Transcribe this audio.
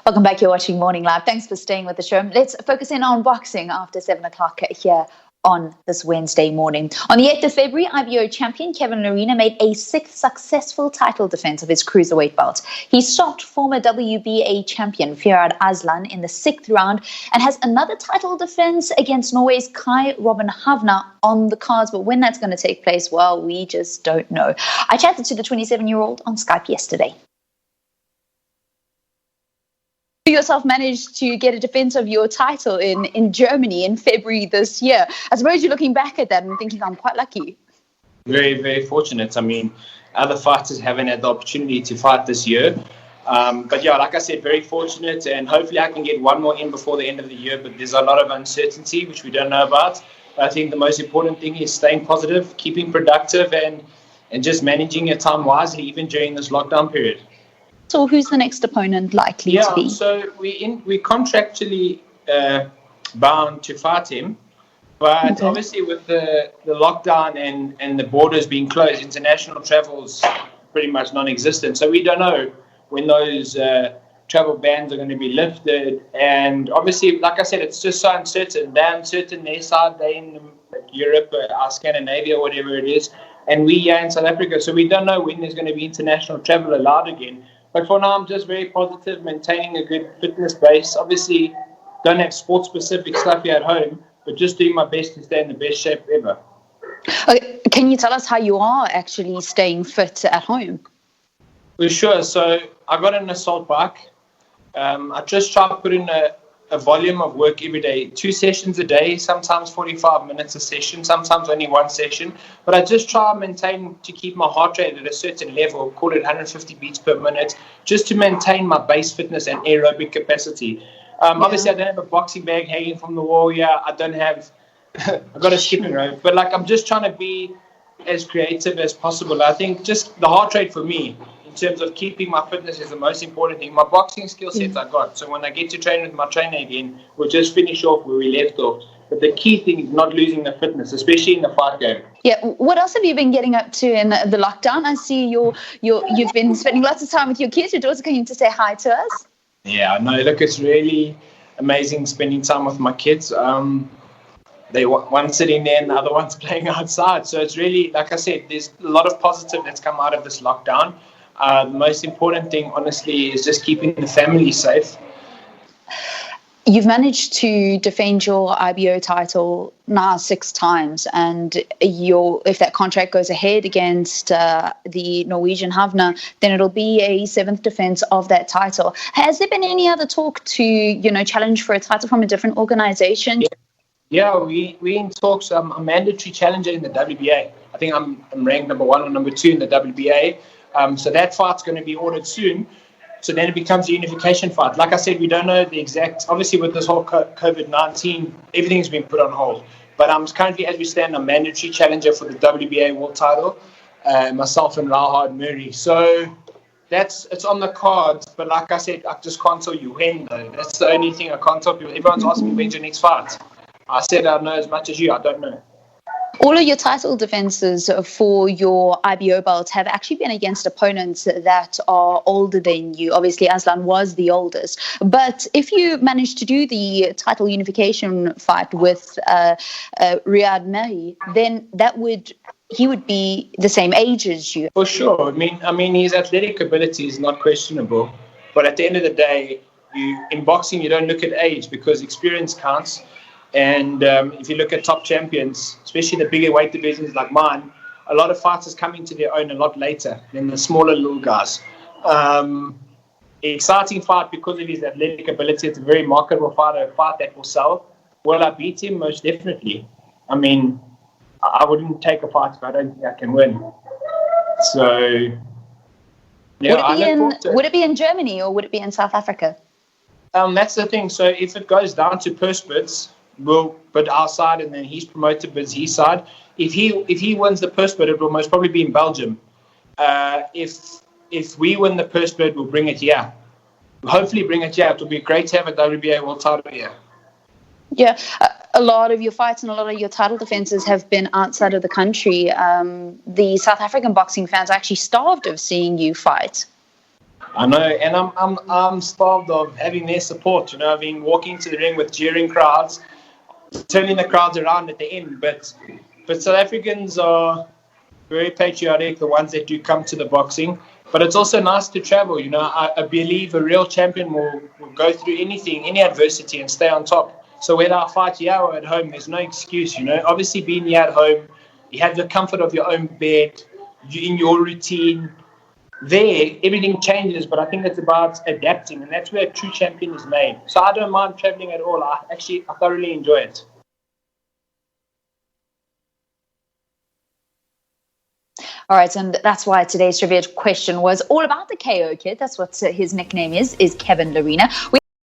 Welcome back. You're watching Morning Live. Thanks for staying with the show. Let's focus in on boxing after 7 o'clock here on this Wednesday morning. On the 8th of February, IBO champion Kevin Lerena made a 6th successful title defense of his Cruiserweight belt. He stopped former WBA champion Firat Aslan in the 6th round and has another title defense against Norway's Kai Robin Havnaa on the cards. But when that's going to take place, well, we just don't know. I chatted to the 27-year-old on Skype yesterday. You yourself managed to get a defense of your title in Germany in February this year. I suppose you're looking back at that and thinking, I'm quite lucky. Very, very fortunate. I mean, other fighters haven't had the opportunity to fight this year. But yeah, like I said, very fortunate, and hopefully I can get one more in before the end of the year. But there's a lot of uncertainty, which we don't know about. But I think the most important thing is staying positive, keeping productive, and just managing your time wisely, even during this lockdown period. So who's the next opponent likely to be? So we contractually bound to fight him, but obviously with the lockdown and the borders being closed, international travel is pretty much non-existent. So we don't know when those travel bans are going to be lifted. And obviously, like I said, it's just so uncertain. They're uncertain their side, they're in Europe, Scandinavia, whatever it is, and we are in South Africa. So we don't know when there's going to be international travel allowed again. But for now, I'm just very positive, maintaining a good fitness base. Obviously, don't have sports-specific stuff here at home, but just doing my best to stay in the best shape ever. Okay, can you tell us how you are actually staying fit at home? Well, sure. So I got an assault bike. I just try to put in a volume of work every day, 2 sessions a day, sometimes 45 minutes a session, sometimes only 1 session. But I just try to maintain to keep my heart rate at a certain level, call it 150 beats per minute, just to maintain my base fitness and aerobic capacity. Obviously, I don't have a boxing bag hanging from the wall here. I don't have, I've got a skipping rope. But like, I'm just trying to be as creative as possible. I think just the heart rate for me, in terms of keeping my fitness, is the most important thing. My boxing skill sets I got. So when I get to train with my trainer again, we'll just finish off where we left off. But the key thing is not losing the fitness, especially in the fight game. Yeah. What else have you been getting up to in the lockdown? I see you've been spending lots of time with your kids. Your daughter came to say hi to us. Yeah, no, look, it's really amazing spending time with my kids. One's sitting there and the other one's playing outside. So it's really, like I said, there's a lot of positive that's come out of this lockdown. The most important thing, honestly, is just keeping the family safe. You've managed to defend your IBO title now 6 times, and if that contract goes ahead against the Norwegian Havnaa, then it'll be a 7th defense of that title. Has there been any other talk to, challenge for a title from a different organization? Yeah, we in talks. I'm a mandatory challenger in the WBA. I think I'm ranked number 1 or number 2 in the WBA. So that fight's going to be ordered soon. So then it becomes a unification fight. Like I said, we don't know the exact. Obviously, with this whole COVID-19, everything's been put on hold. But I'm currently, as we stand, a mandatory challenger for the WBA world title. Myself and Rahad Murray. So it's on the cards. But like I said, I just can't tell you when, though. That's the only thing I can't tell people. Everyone's asking me when's your next fight. I said I know as much as you. I don't know. All of your title defenses for your IBO belt have actually been against opponents that are older than you. Obviously, Aslan was the oldest. But if you manage to do the title unification fight with Riyad Mehri, then he would be the same age as you. For sure. I mean, his athletic ability is not questionable. But at the end of the day, in boxing, you don't look at age because experience counts. And if you look at top champions, especially the bigger weight divisions like mine, a lot of fighters come into their own a lot later than the smaller little guys. Exciting fight because of his athletic ability. It's a very marketable fighter, a fight that will sell. Will I beat him? Most definitely. I mean, I wouldn't take a fight if I don't think I can win. So, yeah. Would it be in Germany or would it be in South Africa? That's the thing. So if it goes down to purse bids, we'll bid our side, and then he's promoted bids his side. If he wins the purse bid, it will most probably be in Belgium. If we win the purse bid, we'll bring it here. We'll hopefully bring it here. It will be great to have a WBA world title here. Yeah, a lot of your fights and a lot of your title defenses have been outside of the country. The South African boxing fans are actually starved of seeing you fight. I know, and I'm starved of having their support. You know, I've been walking to the ring with jeering crowds, turning the crowds around at the end. But South Africans are very patriotic, the ones that do come to the boxing. But it's also nice to travel. You know, I believe a real champion will go through anything, any adversity, and stay on top. So whether I fight here or at home, there's no excuse. You know, obviously being here at home, you have the comfort of your own bed, you in your routine. There, everything changes, but I think it's about adapting, and that's where a true champion is made. So I don't mind traveling at all. I thoroughly enjoy it. All right, and that's why today's trivia question was all about the KO kid. That's what his nickname is Kevin Lerena.